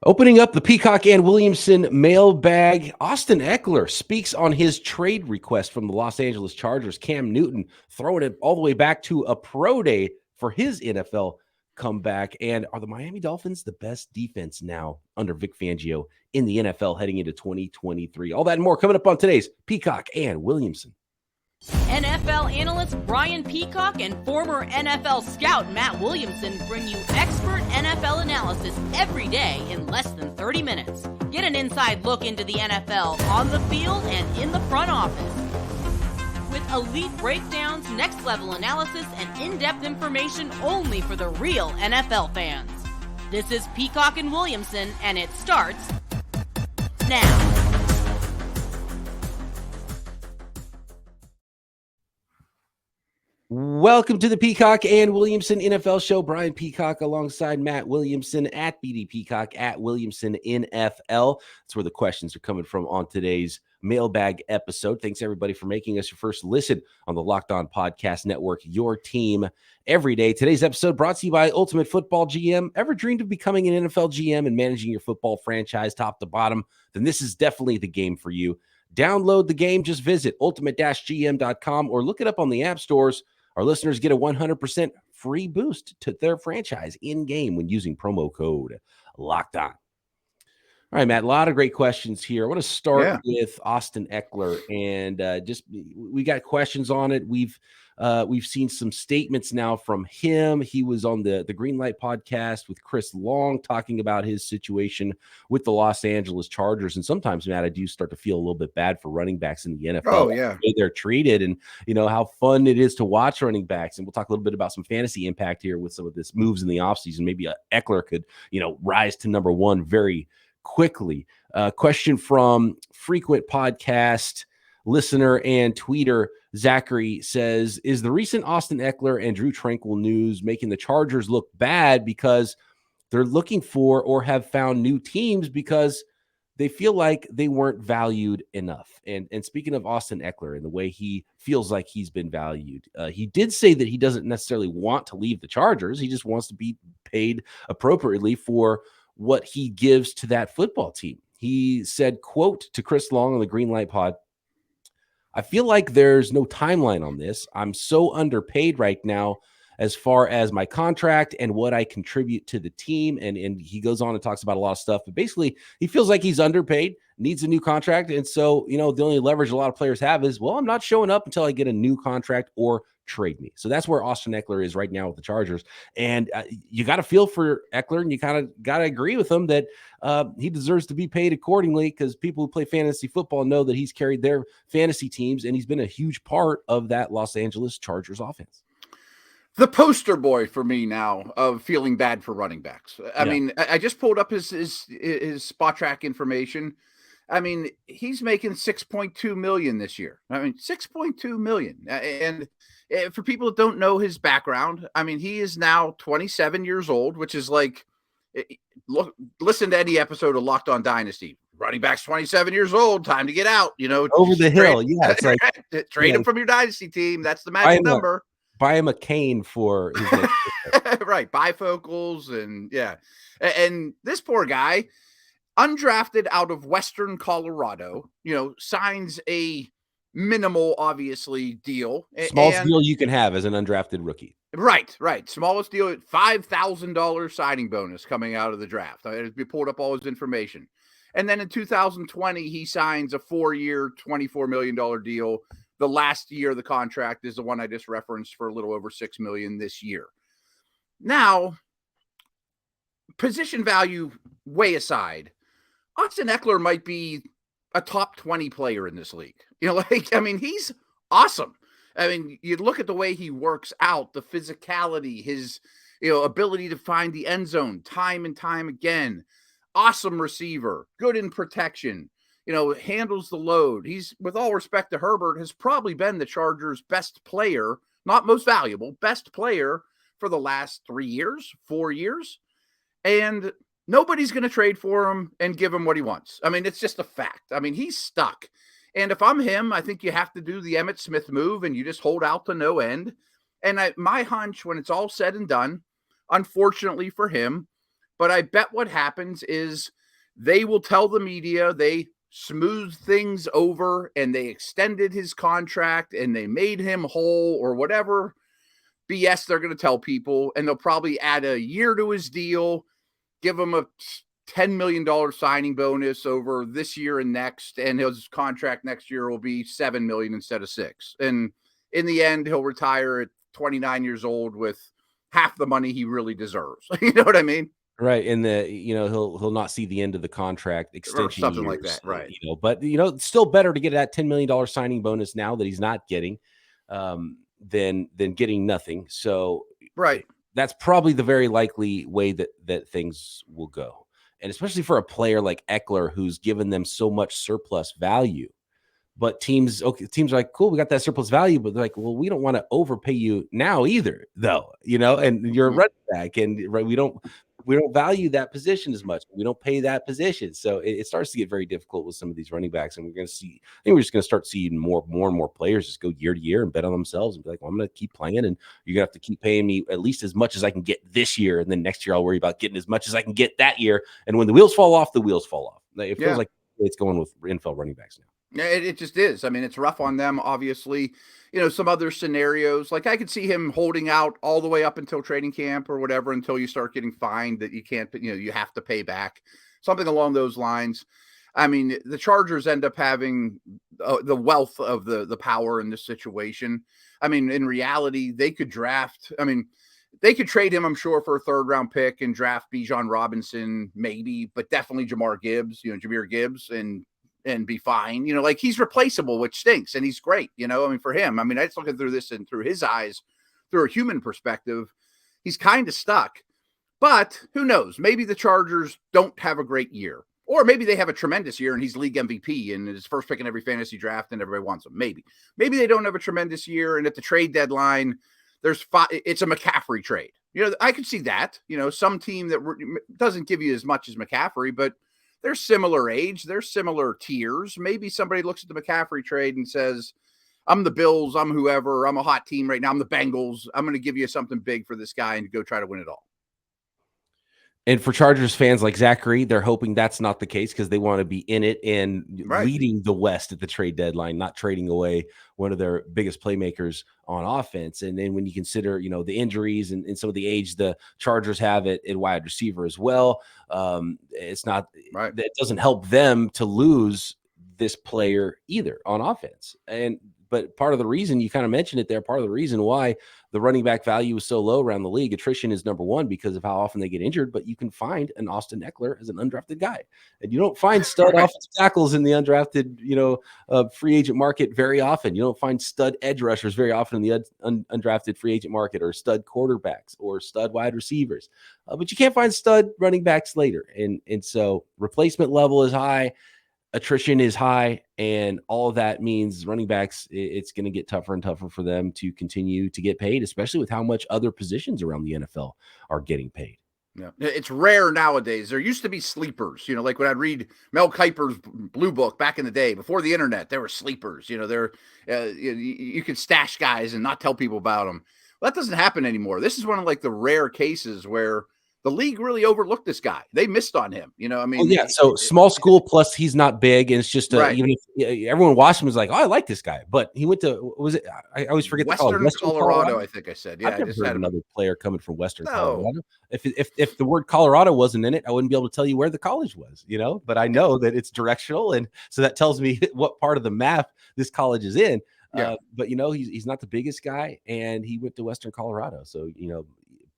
Opening up the Peacock and Williamson mailbag, Austin Ekeler speaks on his trade request from the Los Angeles Chargers. Cam Newton throwing it all the way back to a pro day for his NFL comeback. And are the Miami Dolphins the best defense now under Vic Fangio in the NFL heading into 2023? All that and more coming up on today's Peacock and Williamson. NFL analyst Brian Peacock and former NFL scout Matt Williamson bring you expert NFL analysis every day in less than 30 minutes. Get an inside look into the NFL on the field and in the front office. With elite breakdowns, next-level analysis, and in-depth information only for the real NFL fans. This is Peacock and Williamson, and it starts now. Welcome to the Peacock and Williamson NFL Show. Brian Peacock alongside Matt Williamson at BD Peacock at Williamson NFL. That's where the questions are coming from on today's mailbag episode. Thanks everybody for making us your first listen on the Locked On Podcast Network, your team every day. Today's episode brought to you by Ultimate Football GM. Ever dreamed of becoming an NFL GM and managing your football franchise top to bottom? Then this is definitely the game for you. Download the game. Just visit ultimate-gm.com or look it up on the app stores. Our listeners get a 100% free boost to their franchise in-game when using promo code Locked On. All right, Matt, a lot of great questions here. I want to start with Austin Ekeler, and we got questions on it. We've seen some statements now from him. He was on the Greenlight podcast with Chris Long talking about his situation with the Los Angeles Chargers. And sometimes, Matt, I do start to feel a little bit bad for running backs in the NFL. Oh, yeah. The way they're treated and, how fun it is to watch running backs. And we'll talk a little bit about some fantasy impact here with some of this moves in the offseason. Maybe Ekeler could, rise to number one very quickly. Question from frequent podcast listener and tweeter Zachary says, is the recent Austin Ekeler and Drew Tranquill news making the Chargers look bad because they're looking for or have found new teams because they feel like they weren't valued enough? And speaking of Austin Ekeler and the way he feels like he's been valued, he did say that he doesn't necessarily want to leave the Chargers. He just wants to be paid appropriately for what he gives to that football team. He said, quote, to Chris Long on the Greenlight pod, I feel like there's no timeline on this. I'm so underpaid right now as far as my contract and what I contribute to the team. And he goes on and talks about a lot of stuff, but basically he feels like he's underpaid, needs a new contract. And so, the only leverage a lot of players have is, well, I'm not showing up until I get a new contract or trade me. So that's where Austin Ekeler is right now with the Chargers. And you got to feel for Ekeler, and you kind of got to agree with him that he deserves to be paid accordingly, because people who play fantasy football know that he's carried their fantasy teams and he's been a huge part of that Los Angeles Chargers offense. The poster boy for me now of feeling bad for running backs. I mean, I just pulled up his spot track information. I mean, he's making $6.2 million this year. I mean, $6.2 million. And for people that don't know his background, I mean, he is now 27 years old, which is like, listen to any episode of Locked On Dynasty. Running back's 27 years old, time to get out. Over the hill. Yeah, it's like trade him from your dynasty team. That's the magic number. Buy him a cane for his right, bifocals and and this poor guy, undrafted out of Western Colorado, signs a minimal, obviously, deal. Smallest deal you can have as an undrafted rookie. Right. Smallest deal, $5,000 signing bonus coming out of the draft. We pulled up all his information. And then in 2020, he signs a 4-year, $24 million deal. The last year of the contract is the one I just referenced for a little over $6 million this year. Now, position value way aside, Austin Ekeler might be a top 20 player in this league. He's awesome. I mean, you look at the way he works out, the physicality, his, ability to find the end zone time and time again. Awesome receiver, good in protection, handles the load. He's, with all respect to Herbert, has probably been the Chargers' best player, not most valuable, best player for the last 3 years, 4 years. And nobody's going to trade for him and give him what he wants. I mean, it's just a fact. I mean, he's stuck. And if I'm him, I think you have to do the Emmitt Smith move and you just hold out to no end. And my hunch, when it's all said and done, unfortunately for him, But I bet what happens is they will tell the media they smooth things over and they extended his contract and they made him whole or whatever BS they're going to tell people. And they'll probably add a year to his deal, give him a $10 million signing bonus over this year and next. And his contract next year will be $7 million instead of $6 million. And in the end, he'll retire at 29 years old with half the money he really deserves. You know what I mean? Right. And he'll not see the end of the contract extension or something years, like that. Right. But it's still better to get that $10 million signing bonus now that he's not getting, than getting nothing. So right. That's probably the very likely way that things will go. And especially for a player like Ekeler, who's given them so much surplus value. But teams are like, cool, we got that surplus value, but they're like, well, we don't want to overpay you now either, though, and you're a running back, and we don't value that position as much. We don't pay that position. So it starts to get very difficult with some of these running backs. And we're going to see, I think we're just going to start seeing more and more players just go year to year and bet on themselves and be like, well, I'm going to keep playing, and you're going to have to keep paying me at least as much as I can get this year. And then next year I'll worry about getting as much as I can get that year. And when the wheels fall off, the wheels fall off. It feels like it's going with NFL running backs now. Yeah, it just is. I mean, it's rough on them, obviously. Some other scenarios, like I could see him holding out all the way up until training camp or whatever, until you start getting fined that you can't, you have to pay back, something along those lines. I mean, the Chargers end up having the wealth of the power in this situation. I mean, in reality, they could draft. I mean, they could trade him, I'm sure, for a 3rd-round pick and draft Bijan Robinson, maybe, but definitely Jahmyr Gibbs, and be fine. Like he's replaceable, which stinks, and he's great. I mean, for him, I just looking through this and through his eyes, through a human perspective, he's kind of stuck. But who knows? Maybe the Chargers don't have a great year, or maybe they have a tremendous year and he's league MVP and his first pick in every fantasy draft and everybody wants him. Maybe they don't have a tremendous year, and at the trade deadline, it's a McCaffrey trade. I could see that. Some team that doesn't give you as much as McCaffrey, but they're similar age, they're similar tiers. Maybe somebody looks at the McCaffrey trade and says, I'm the Bills, I'm whoever, I'm a hot team right now, I'm the Bengals, I'm going to give you something big for this guy and go try to win it all. And for Chargers fans like Zachary, they're hoping that's not the case because they want to be in it and leading the West at the trade deadline, not trading away one of their biggest playmakers on offense. And then when you consider, the injuries and some of the age the Chargers have at wide receiver as well, it's not right. It doesn't help them to lose this player either on offense. But part of the reason, you kind of mentioned it there, part of the reason why the running back value is so low around the league, attrition is number one because of how often they get injured, but you can find an Austin Ekeler as an undrafted guy. And you don't find stud offensive tackles in the undrafted, free agent market very often. You don't find stud edge rushers very often in the undrafted free agent market, or stud quarterbacks or stud wide receivers. But you can't find stud running backs later. And so replacement level is high. Attrition is high, and all of that means running backs, it's going to get tougher and tougher for them to continue to get paid, especially with how much other positions around the NFL are getting paid. Yeah, it's rare nowadays. There used to be sleepers, like when I'd read Mel Kiper's Blue Book back in the day before the internet, there were sleepers, you could stash guys and not tell people about them. Well, that doesn't happen anymore. This is one of the rare cases where the league really overlooked this guy. They missed on him. So small school plus he's not big. And it's just, even if everyone watched him was like, oh, I like this guy, but he went to, I always forget Western Colorado, I think I said. Yeah. I've never heard another player coming from Western Colorado. If the word Colorado wasn't in it, I wouldn't be able to tell you where the college was, but I know that it's directional. And so that tells me what part of the map this college is in. Yeah. But he's not the biggest guy, and he went to Western Colorado. So,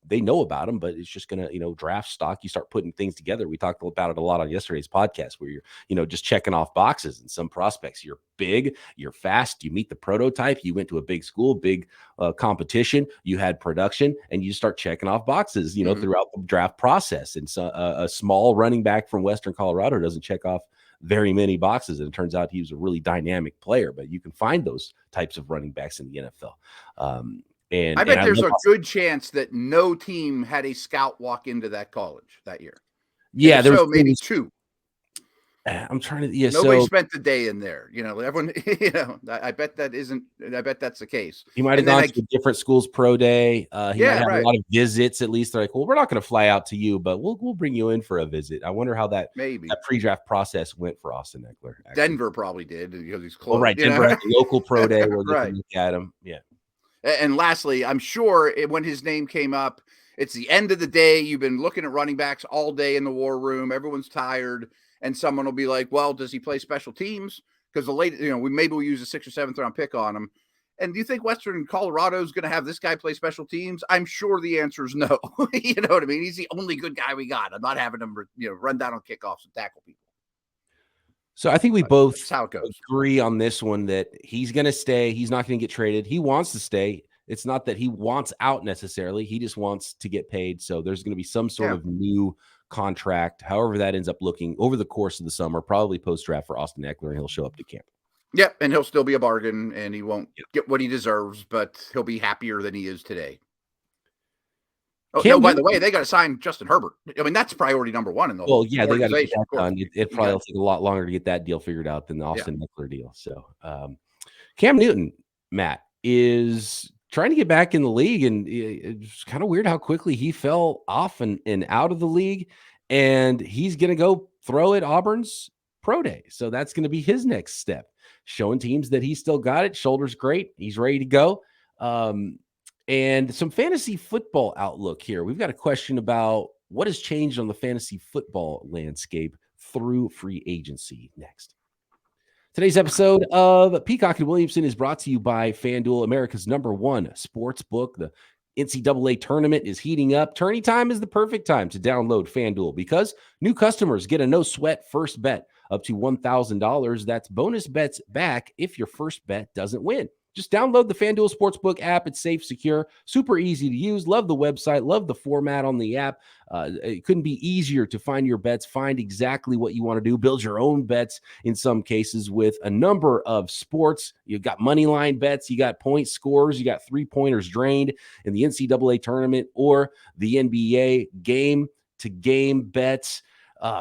they know about him, but it's just going to, draft stock. You start putting things together. We talked about it a lot on yesterday's podcast where you're, just checking off boxes. And some prospects, you're big, you're fast, you meet the prototype, you went to a big school, big competition, you had production, and you start checking off boxes, throughout the draft process. And so a small running back from Western Colorado doesn't check off very many boxes. And it turns out he was a really dynamic player, but you can find those types of running backs in the NFL. And I bet there's a good chance that no team had a scout walk into that college that year. Yeah, there's maybe two. I'm trying to, yeah. Nobody So spent the day in there. Everyone, I bet I bet that's the case. he might have And then gone to a different school's pro day. He might yeah, have a right. lot of visits. At least they're like, well, we're not going to fly out to you, but we'll bring you in for a visit. I wonder how that Maybe pre-draft process went for Austin Ekeler. Actually. Denver probably did because he's Oh, close. right. Denver had the local pro day where they Right. can look at him. Yeah. And lastly, I'm sure when his name came up, it's the end of the day. You've been looking at running backs all day in the war room. Everyone's tired. And someone will be like, well, does he play special teams? Because maybe we'll use a 6th or 7th round pick on him. And do you think Western Colorado is going to have this guy play special teams? I'm sure the answer is no. You know what I mean? He's the only good guy we got. I'm not having him, run down on kickoffs and tackle people. So I think we both That's how it goes. agree on this one that he's going to stay. He's not going to get traded. He wants to stay. It's not that he wants out necessarily. He just wants to get paid. So there's going to be some sort of new contract, however that ends up looking over the course of the summer, probably post-draft for Austin Ekeler, and he'll show up to camp. Yep, and he'll still be a bargain, and he won't get what he deserves, but he'll be happier than he is today. Oh, no, by the way, they got to sign Justin Herbert. I mean, that's priority number one in the whole yeah, they got to get that done. It probably will take a lot longer to get that deal figured out than the Austin Ekeler deal. So Cam Newton, Matt, is trying to get back in the league, and it's kind of weird how quickly he fell off and out of the league, and he's going to go throw at Auburn's pro day. So that's going to be his next step, showing teams that he's still got it. Shoulder's great. He's ready to go. And some fantasy football outlook here. We've got a question about what has changed on the fantasy football landscape through free agency next. Today's episode of Peacock and Williamson is brought to you by FanDuel, America's #1 sports book. The NCAA tournament is heating up. Tourney time is the perfect time to download FanDuel because new customers get a no-sweat first bet up to $1,000. That's bonus bets back if your first bet doesn't win. Just download the FanDuel Sportsbook app. It's safe, secure, super easy to use. Love the website. Love the format on the app. It couldn't be easier to find your bets, find exactly what you want to do, build your own bets in some cases with a number of sports. You've got money line bets. You got point scores. You got three-pointers drained in the NCAA tournament or the NBA game-to-game bets.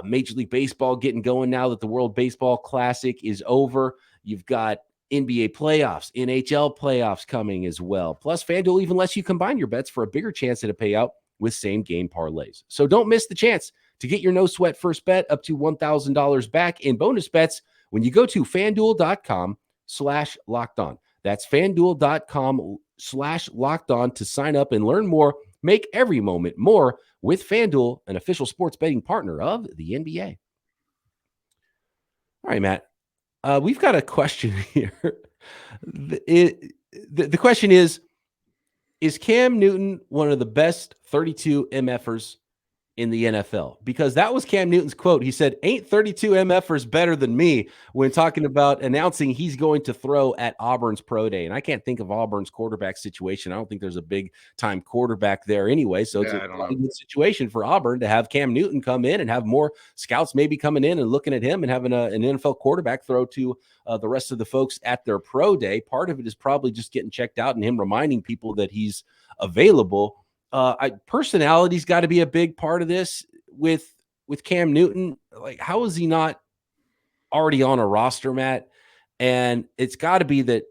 Major League Baseball getting going now that the World Baseball Classic is over. You've got NBA playoffs, NHL playoffs coming as well. Plus, FanDuel even lets you combine your bets for a bigger chance at a payout with same-game parlays. So don't miss the chance to get your no-sweat first bet up to $1,000 back in bonus bets when you go to FanDuel.com/lockedon. That's FanDuel.com/lockedon to sign up and learn more. Make every moment more with FanDuel, an official sports betting partner of the NBA. All right, Matt. We've got a question here. The question is Cam Newton one of the best 32 MFers in the NFL? Because that was Cam Newton's quote. He said, ain't 32 MFers better than me, when talking about announcing he's going to throw at Auburn's pro day. And I can't think of Auburn's quarterback situation. I don't think there's a big time quarterback there anyway. So it's a good situation for Auburn to have Cam Newton come in and have more scouts maybe coming in and looking at him and having an NFL quarterback throw to the rest of the folks at their pro day. Part of it is probably just getting checked out and him reminding people that he's available. Personality's got to be a big part of this with Cam Newton. Like, how is he not already on a roster, Matt? And it's got to be that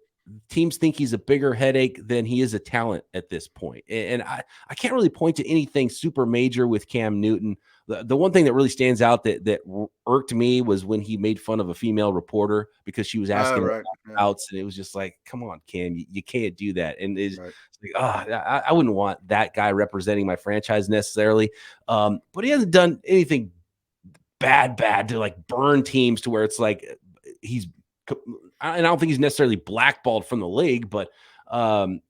teams think he's a bigger headache than he is a talent at this point. And I can't really point to anything super major with Cam Newton. The one thing that really stands out that irked me was when he made fun of a female reporter because she was asking outs, and it was just like, come on, Cam, you can't do that. And it's like, I wouldn't want that guy representing my franchise necessarily. But he hasn't done anything bad to like burn teams to where it's like he's, and I don't think he's necessarily blackballed from the league, but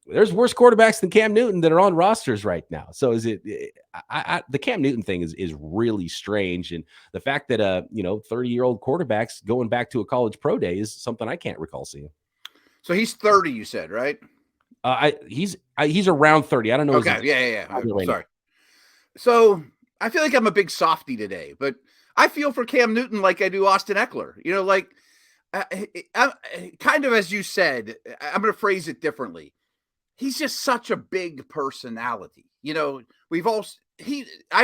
there's worse quarterbacks than Cam Newton that are on rosters right now. So is it? The Cam Newton thing is really strange, and the fact that 30-year-old quarterbacks going back to a college pro day is something I can't recall seeing. So he's 30, you said, right? He's around 30. I don't know. Okay, yeah. I'm sorry. So I feel like I'm a big softy today, but I feel for Cam Newton like I do Austin Ekeler. Kind of as you said, I'm going to phrase it differently. He's just such a big personality. I've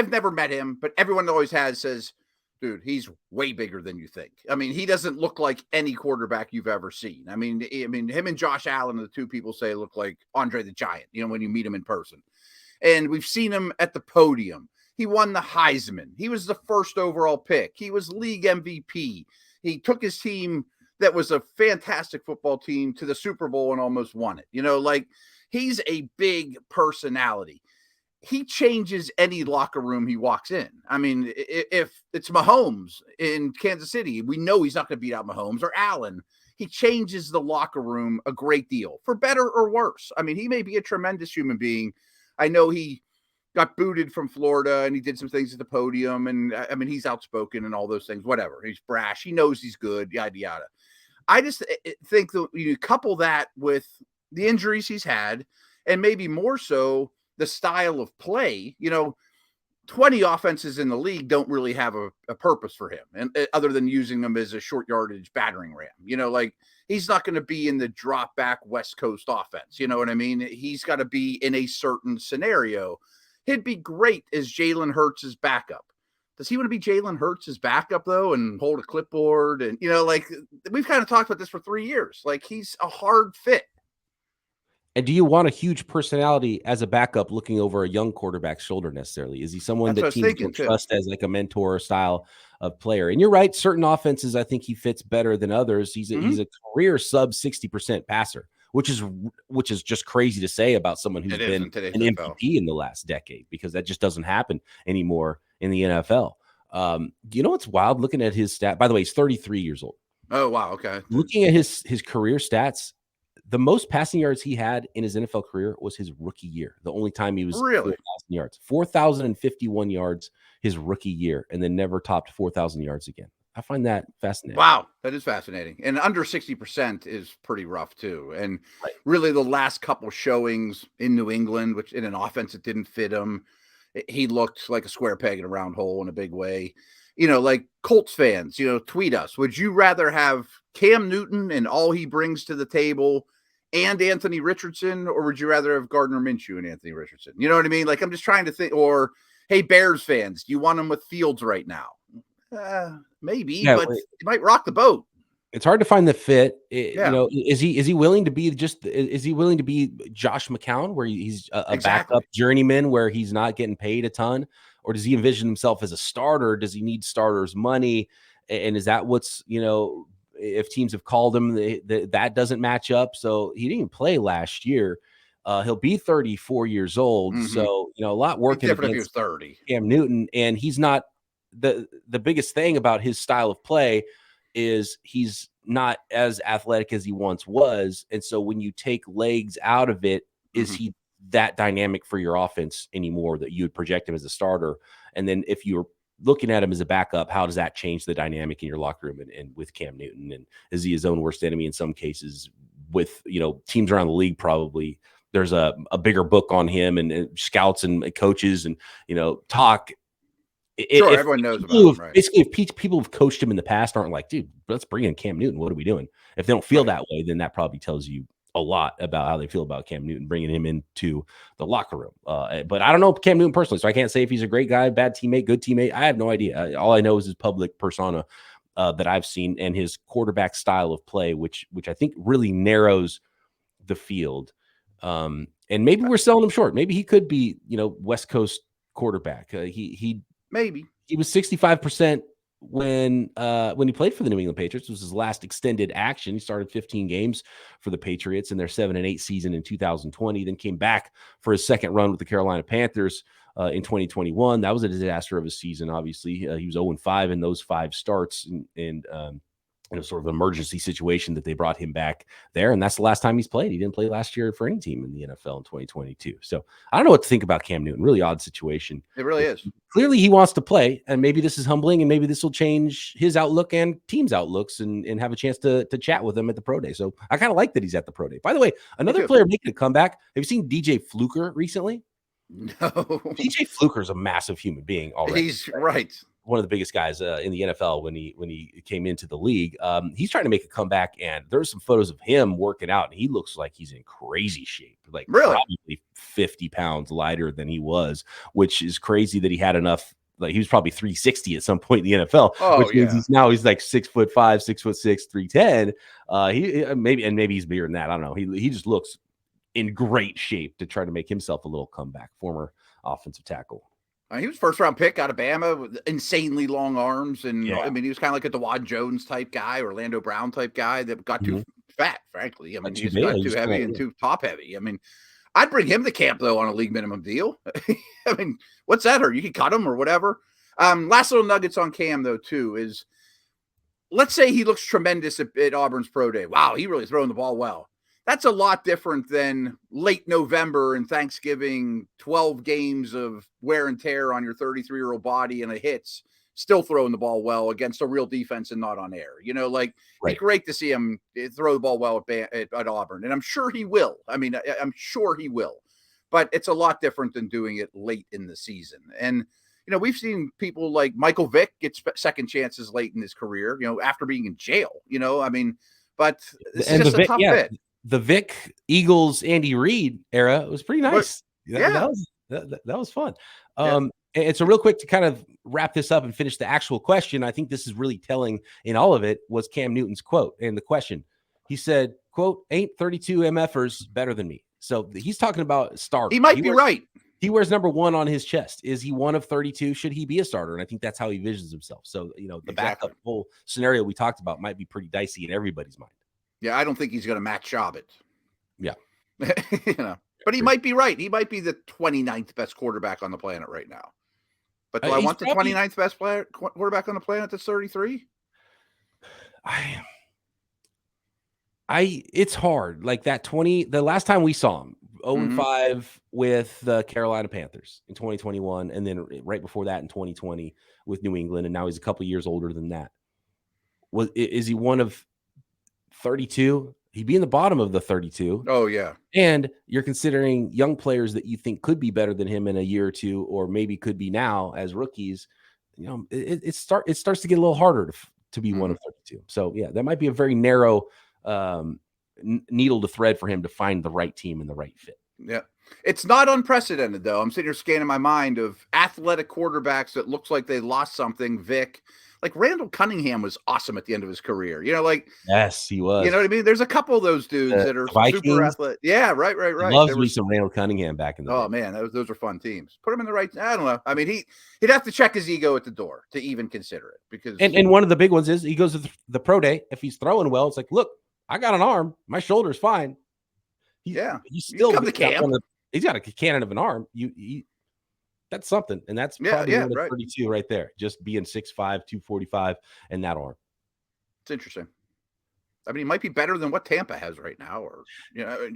never met him, but everyone always says dude, he's way bigger than you think. I mean, he doesn't look like any quarterback you've ever seen. I mean, him and Josh Allen are the two people say look like Andre the Giant, when you meet him in person. And we've seen him at the podium. He won the Heisman. He was the first overall pick. He was league MVP. He took his team that was a fantastic football team to the Super Bowl and almost won it. He's a big personality. He changes any locker room he walks in. I mean, if it's Mahomes in Kansas City, we know he's not going to beat out Mahomes, or Allen. He changes the locker room a great deal, for better or worse. I mean, he may be a tremendous human being. I know he got booted from Florida and he did some things at the podium. And I mean, he's outspoken and all those things, whatever. He's brash. He knows he's good, yada, yada. I just think that you couple that with the injuries he's had, and maybe more so the style of play. 20 offenses in the league don't really have a purpose for him, and other than using them as a short yardage battering ram. He's not going to be in the drop back West Coast offense. You know what I mean? He's got to be in a certain scenario. He'd be great as Jalen Hurts' backup. Does he want to be Jalen Hurts' backup, though, and hold a clipboard? And, we've kind of talked about this for 3 years. He's a hard fit. And do you want a huge personality as a backup looking over a young quarterback's shoulder necessarily? Is he someone that teams can trust as like a mentor style of player? And you're right. Certain offenses, I think he fits better than others. He's a career sub 60% passer, which is just crazy to say about someone who's been an MVP in the last decade, because that just doesn't happen anymore in the NFL. What's wild looking at his stat? By the way, he's 33 years old. Oh, wow. Okay. Looking at his career stats, the most passing yards he had in his NFL career was his rookie year. The only time he was 4,000 yards, 4,051 yards his rookie year, and then never topped 4,000 yards again. I find that fascinating. Wow, that is fascinating. And under 60% is pretty rough too. And really the last couple showings in New England, which in an offense that didn't fit him, he looked like a square peg in a round hole in a big way. Colts fans, tweet us. Would you rather have Cam Newton and all he brings to the table and Anthony Richardson, or would you rather have Gardner Minshew and Anthony Richardson? You know what I mean? I'm just trying to think. Or, hey, Bears fans, do you want him with Fields right now? Maybe, but it might rock the boat. It's hard to find the fit. Is he willing to be Josh McCown, where he's a backup journeyman, where he's not getting paid a ton, or does he envision himself as a starter? Does he need starters' money? And is that what's if teams have called him, that doesn't match up. So he didn't even play last year. He'll be 34 years old. Mm-hmm. So, a lot working against if he was 30. Cam Newton. And he's not the biggest thing about his style of play is he's not as athletic as he once was. And so when you take legs out of it, is he that dynamic for your offense anymore that you would project him as a starter? And then if you're looking at him as a backup, how does that change the dynamic in your locker room and with Cam Newton? And is he his own worst enemy in some cases? With teams around the league, probably there's a bigger book on him, and scouts and coaches and talk. Sure, everyone knows about him, right? Basically, if people who've coached him in the past aren't like, dude, let's bring in Cam Newton, what are we doing? If they don't feel that way, then that probably tells you a lot about how they feel about Cam Newton, bringing him into the locker room. But I don't know Cam Newton personally, so I can't say if he's a great guy, bad teammate, good teammate. I have no idea. All I know is his public persona that I've seen, and his quarterback style of play, which I think really narrows the field. And maybe we're selling him short. Maybe he could be, West Coast quarterback. He was 65% when he played for the New England Patriots. It was his last extended action. He started 15 games for the Patriots in their 7-8 season in 2020, then came back for his second run with the Carolina Panthers in 2021. That was a disaster of a season. Obviously, he was 0-5 in those 5 starts, and sort of emergency situation that they brought him back there. And that's the last time he's played. He didn't play last year for any team in the NFL in 2022. So I don't know what to think about Cam Newton. Really odd situation. It really is. Clearly he wants to play, and maybe this is humbling, and maybe this will change his outlook and team's outlooks, and have a chance to chat with him at the pro day. So I kind of like that he's at the pro day. By the way, another player making a comeback. Have you seen DJ Fluker recently? No. DJ Fluker is a massive human being already. He's right. One of the biggest guys in the NFL when he came into the league. He's trying to make a comeback, and there's some photos of him working out, and he looks like he's in crazy shape, like really? Probably 50 pounds lighter than he was, which is crazy that he had enough like he was probably 360 at some point in the NFL, which means he's like 6'5", 6'6", 310. Maybe he's bigger than that. I don't know. He just looks in great shape to try to make himself a little comeback. Former offensive tackle. He was first round pick out of Bama with insanely long arms. And I mean, he was kind of like a DeWan Jones type guy, Orlando Brown type guy that got too fat, frankly. I mean, he just got too heavy and too top heavy. I mean, I'd bring him to camp though on a league minimum deal. I mean, what's that hurt? You can cut him or whatever. Last little nuggets on Cam though, too, is let's say he looks tremendous at Auburn's pro day. Wow. He really throwing the ball well. That's a lot different than late November and Thanksgiving, 12 games of wear and tear on your 33-year-old body and a hits, still throwing the ball well against a real defense and not on air. It's great to see him throw the ball well at Auburn. And I'm sure he will. I mean, I'm sure he will. But it's a lot different than doing it late in the season. And, we've seen people like Michael Vick get second chances late in his career, after being in jail, but it's just a tough fit. The Vic Eagles Andy Reid era was pretty nice. That was fun. And so real quick to kind of wrap this up and finish the actual question, I think this is really telling in all of it was Cam Newton's quote and the question. He said, quote, "Ain't 32 MFers better than me." So he's talking about starter. He might be right. He wears number 1 on his chest. Is he one of 32? Should he be a starter? And I think that's how he visions himself. So, the backup whole scenario we talked about might be pretty dicey in everybody's mind. Yeah, I don't think he's going to match Shabbat. Yeah. But he might be right. He might be the 29th best quarterback on the planet right now. But do I want the 29th best quarterback on the planet that's 33? It's hard. Like that the last time we saw him, 0-5 with the Carolina Panthers in 2021, and then right before that in 2020 with New England, and now he's a couple years older than that. Is he one of 32? He'd be in the bottom of the 32. Oh, yeah. And you're considering young players that you think could be better than him in a year or two, or maybe could be now as rookies. It starts to get a little harder to be one of 32. So, yeah, that might be a very narrow needle to thread for him to find the right team and the right fit. Yeah. It's not unprecedented, though. I'm sitting here scanning my mind of athletic quarterbacks that looks like they lost something. Vic. Like Randall Cunningham was awesome at the end of his career. Yes, he was. You know what I mean? There's a couple of those dudes that are Vikings. Super athletic. Yeah, right. Loves me some Randall Cunningham back in the day. Oh man, those are fun teams. Put him in the right. I don't know. I mean, he'd have to check his ego at the door to even consider it because. And one of the big ones is he goes to the pro day. If he's throwing well, it's like, look, I got an arm. My shoulder's fine. He's still come to camp. He's got a cannon of an arm. That's something, and that's probably one of 32 right there. Just being 6'5", 245, and that arm. It's interesting. I mean, he might be better than what Tampa has right now, or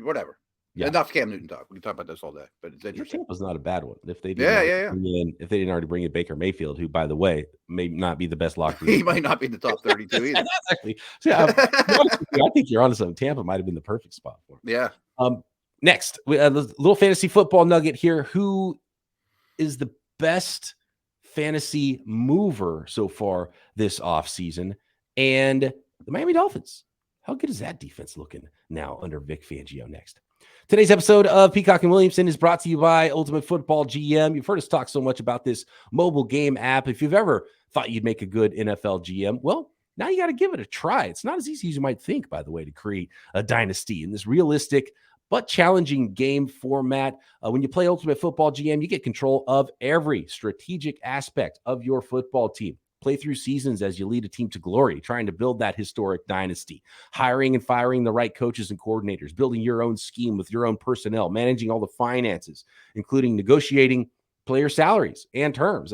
whatever. Yeah. Enough Cam Newton talk. We can talk about this all day, but it's interesting. Tampa's not a bad one. If they didn't if they didn't already bring in Baker Mayfield, who, by the way, may not be the best locker. He might not be in the top 32 either. Actually, I think you're onto something. Tampa might have been the perfect spot for him. Yeah. Next, a little fantasy football nugget here. Who is the best fantasy mover so far this offseason? And the Miami Dolphins. How good is that defense looking now under Vic Fangio? Next. Today's episode of Peacock and Williamson is brought to you by Ultimate Football GM. You've heard us talk so much about this mobile game app. If you've ever thought you'd make a good NFL GM, well, now you got to give it a try. It's not as easy as you might think, by the way, to create a dynasty in this realistic but challenging game format. When you play Ultimate Football GM, you get control of every strategic aspect of your football team. Play through seasons as you lead a team to glory, trying to build that historic dynasty, hiring and firing the right coaches and coordinators, building your own scheme with your own personnel, managing all the finances, including negotiating player salaries and terms.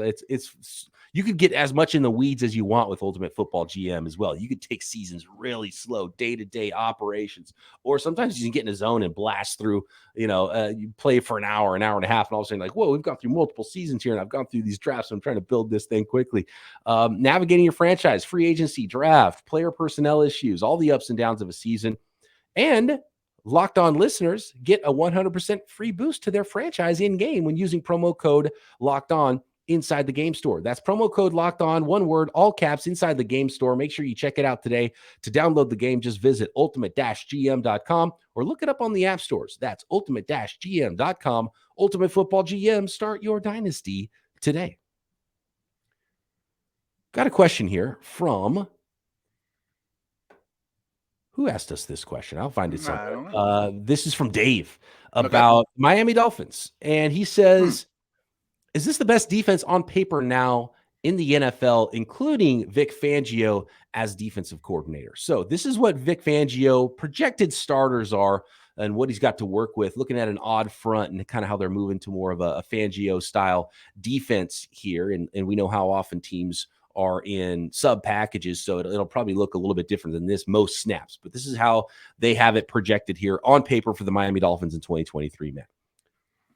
You could get as much in the weeds as you want with Ultimate Football GM as well. You could take seasons really slow, day-to-day operations, or sometimes you can get in a zone and blast through, you play for an hour and a half, and all of a sudden like, whoa, we've gone through multiple seasons here, and I've gone through these drafts, and I'm trying to build this thing quickly. Navigating your franchise, free agency, draft, player personnel issues, all the ups and downs of a season. And Locked On listeners get a 100% free boost to their franchise in-game when using promo code Locked On inside the game store. That's promo code Locked On, one word, all caps, inside the game store. Make sure you check it out today. To download the game, just visit ultimate-gm.com or look it up on the app stores. That's ultimate-gm.com. Ultimate Football GM. Start your dynasty today. Got a question here from who asked us this question? I'll find it I don't somewhere. know. This is from Dave about Miami Dolphins. And he says, is this the best defense on paper now in the NFL, including Vic Fangio as defensive coordinator? So this is what Vic Fangio projected starters are and what he's got to work with, looking at an odd front and kind of how they're moving to more of a Fangio style defense here. And we know how often teams are in sub packages, so it'll probably look a little bit different than this most snaps. But this is how they have it projected here on paper for the Miami Dolphins in 2023, man.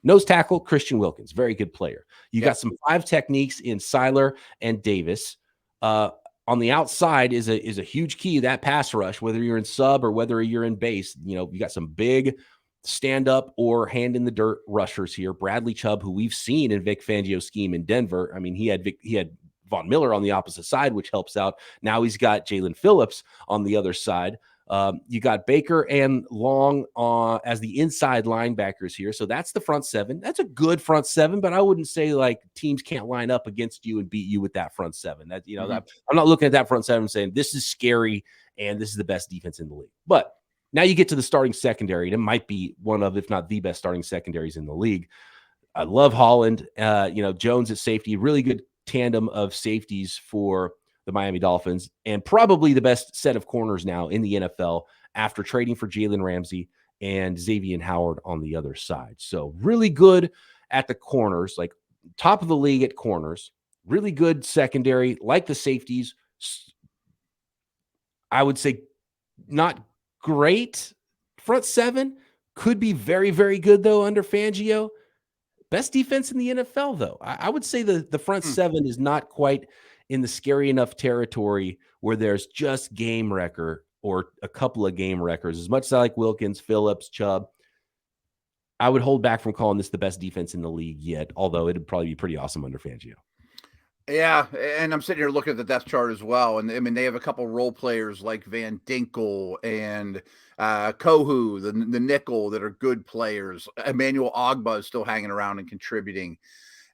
Nose tackle, Christian Wilkins, very good player. You got some 5 techniques in Seiler and Davis. On the outside is a huge key, that pass rush, whether you're in sub or whether you're in base. You know, you got some big stand up or hand in the dirt rushers here. Bradley Chubb, who we've seen in Vic Fangio's scheme in Denver. I mean, he had Von Miller on the opposite side, which helps out. Now he's got Jalen Phillips on the other side. You got Baker and Long as the inside linebackers here. So that's the front 7. That's a good front 7, but I wouldn't say like teams can't line up against you and beat you with that front 7. That, you know, that, I'm not looking at that front 7 saying this is scary and this is the best defense in the league. But now you get to the starting secondary, and it might be one of, if not the best starting secondaries in the league. I love Holland. Jones at safety, really good tandem of safeties for the Miami Dolphins, and probably the best set of corners now in the NFL after trading for Jalen Ramsey and Xavier Howard on the other side. So really good at the corners, like top of the league at corners, really good secondary, like the safeties. I would say not great front 7, could be very, very good though under Fangio. Best defense in the NFL, though. I would say the front 7 is not quite in the scary enough territory where there's just game wrecker or a couple of game wreckers. As much as I like Wilkins, Phillips, Chubb, I would hold back from calling this the best defense in the league yet, although it'd probably be pretty awesome under Fangio. Yeah, and I'm sitting here looking at the depth chart as well, and I mean they have a couple role players like Van Dinkel and Kohu, the nickel, that are good players. Emmanuel Ogbah is still hanging around and contributing,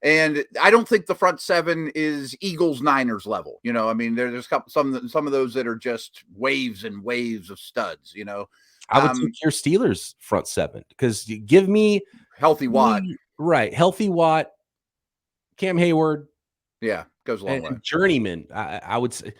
and I don't think the front 7 is Eagles Niners level. You know, I mean there's some of those that are just waves and waves of studs. You know, I would take your Steelers front 7 because you give me healthy Watt, right? Healthy Watt, Cam Hayward. Yeah, goes a long way. Journeyman, I would say,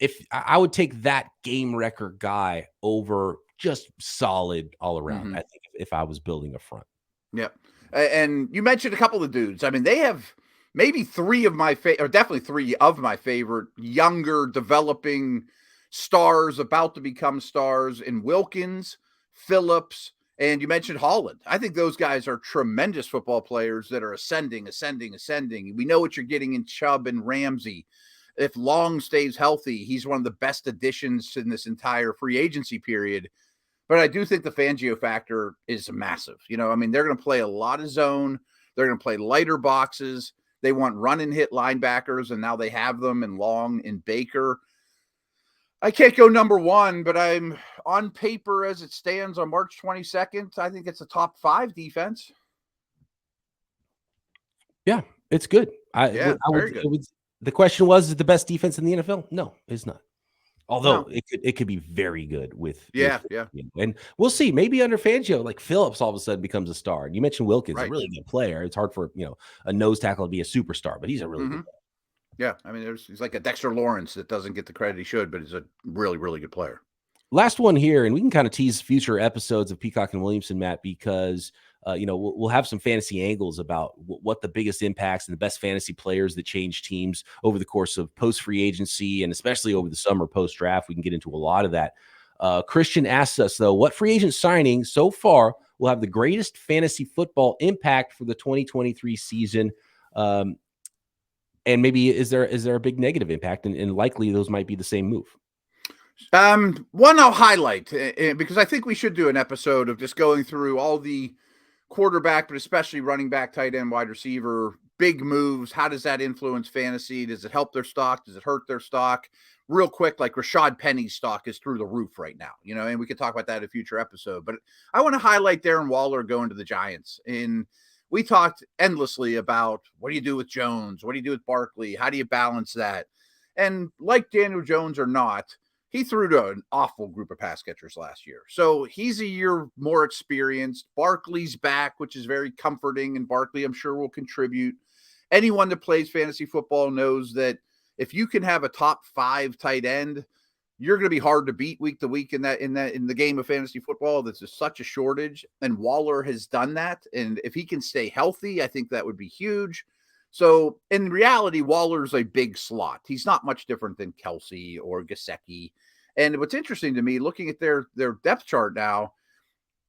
if I would take that game record guy over just solid all around. I think if I was building a front. Yeah, and you mentioned a couple of dudes. I mean, they have maybe 3 of my favorite, or definitely 3 of my favorite younger developing stars about to become stars in Wilkins, Phillips, and you mentioned Holland. I think those guys are tremendous football players that are ascending. We know what you're getting in Chubb and Ramsey. If Long stays healthy, he's one of the best additions in this entire free agency period. But I do think the Fangio factor is massive. You know, I mean, they're going to play a lot of zone. They're going to play lighter boxes. They want run and hit linebackers, and now they have them in Long and Baker. I can't go number 1, but I'm on paper as it stands on March 22nd. I think it's a top 5 defense. Yeah, it's good. Very good. The question was, is it the best defense in the NFL? No, it's not. Although it could be very good with. And we'll see. Maybe under Fangio, like Phillips all of a sudden becomes a star. And you mentioned Wilkins, a really good player. It's hard for a nose tackle to be a superstar, but he's a really good player. Yeah, I mean, he's like a Dexter Lawrence that doesn't get the credit he should, but he's a really, really good player. Last one here, and we can kind of tease future episodes of Peacock and Williamson, Matt, because we'll have some fantasy angles about what the biggest impacts and the best fantasy players that change teams over the course of post-free agency and especially over the summer post-draft. We can get into a lot of that. Christian asks us, though, what free agent signing so far will have the greatest fantasy football impact for the 2023 season? And maybe is there a big negative impact? And likely those might be the same move. One I'll highlight because I think we should do an episode of just going through all the quarterback, but especially running back, tight end, wide receiver, big moves. How does that influence fantasy? Does it help their stock? Does it hurt their stock? Real quick, like Rashad Penny's stock is through the roof right now, and we could talk about that in a future episode. But I want to highlight Darren Waller going to the Giants. We talked endlessly about what do you do with Jones? What do you do with Barkley? How do you balance that? And like Daniel Jones or not, he threw to an awful group of pass catchers last year. So he's a year more experienced. Barkley's back, which is very comforting. And Barkley, I'm sure, will contribute. Anyone that plays fantasy football knows that if you can have a top 5 tight end, you're going to be hard to beat week to week in the game of fantasy football. This is such a shortage. And Waller has done that. And if he can stay healthy, I think that would be huge. So in reality, Waller's a big slot. He's not much different than Kelsey or Gesicki. And what's interesting to me, looking at their depth chart now,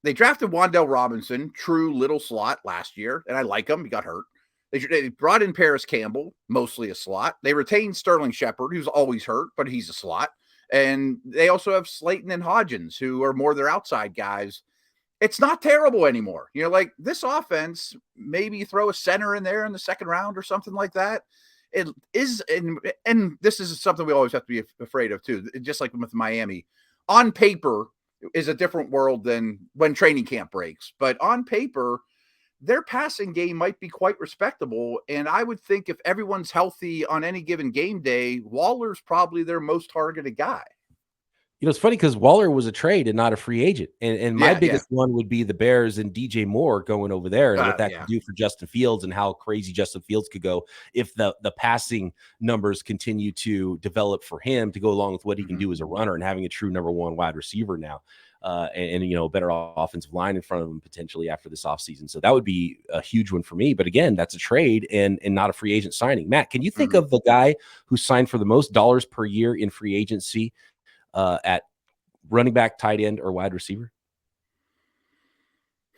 they drafted Wan'Dale Robinson, true little slot last year, and I like him. He got hurt. They brought in Paris Campbell, mostly a slot. They retained Sterling Shepard, who's always hurt, but he's a slot. And they also have Slayton and Hodgins, who are more their outside guys. It's not terrible anymore. You know, like this offense, maybe throw a center in there in the second round or something like that. It is, and this is something we always have to be afraid of too. Just like with Miami, on paper is a different world than when training camp breaks. But on paper, their passing game might be quite respectable. And I would think if everyone's healthy on any given game day, Waller's probably their most targeted guy. You know, it's funny because Waller was a trade and not a free agent. And my biggest one would be the Bears and DJ Moore going over there and what that could do for Justin Fields and how crazy Justin Fields could go if the passing numbers continue to develop for him to go along with what he can do as a runner and having a true number 1 wide receiver now. And you know, better offensive line in front of him potentially after this offseason. So that would be a huge one for me. But again, that's a trade and not a free agent signing. Matt, can you think of the guy who signed for the most dollars per year in free agency at running back, tight end, or wide receiver?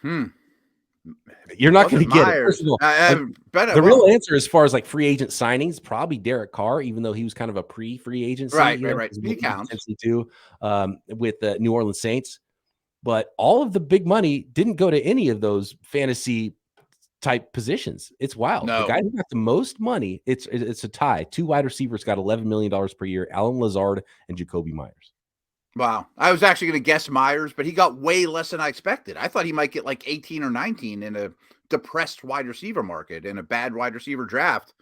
You're not going to get it. First of all, the real answer as far as like free agent signings, probably Derek Carr, even though he was kind of a pre-free agency. Right. He counts. With the New Orleans Saints. But all of the big money didn't go to any of those fantasy type positions. It's wild. No. The guy who got the most money, it's a tie. 2 wide receivers got $11 million per year, Alan Lazard and Jacoby Myers. Wow. I was actually going to guess Myers, but he got way less than I expected. I thought he might get like 18 or 19 in a depressed wide receiver market in a bad wide receiver draft.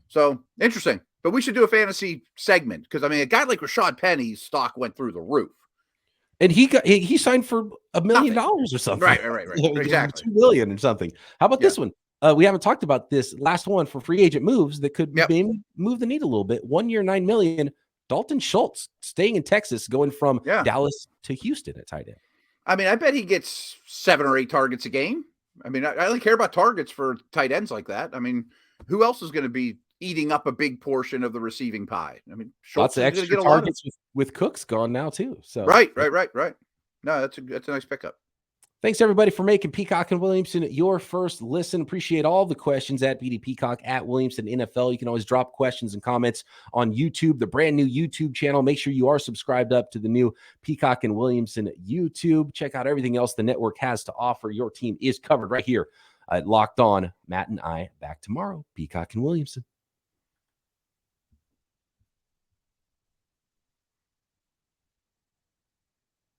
So interesting. But we should do a fantasy segment because, I mean, a guy like Rashad Penny's stock went through the roof. And he signed for $1 million or something. Right. Exactly. $2 million or something. How about this one? We haven't talked about this last one for free agent moves that could maybe move the needle a little bit. 1 year, $9 million. Dalton Schultz staying in Texas, going from Dallas to Houston at tight end. I mean, I bet he gets 7 or 8 targets a game. I mean, I only care about targets for tight ends like that. I mean, who else is going to be eating up a big portion of the receiving pie? I mean, Schultz lots of extra targets with Cooks gone now too. So right. No, that's a nice pickup. Thanks everybody for making Peacock and Williamson your first listen. Appreciate all the questions at BD Peacock at Williamson NFL. You can always drop questions and comments on YouTube, the brand new YouTube channel. Make sure you are subscribed up to the new Peacock and Williamson YouTube. Check out everything else the network has to offer. Your team is covered right here at Locked On. Matt and I back tomorrow. Peacock and Williamson.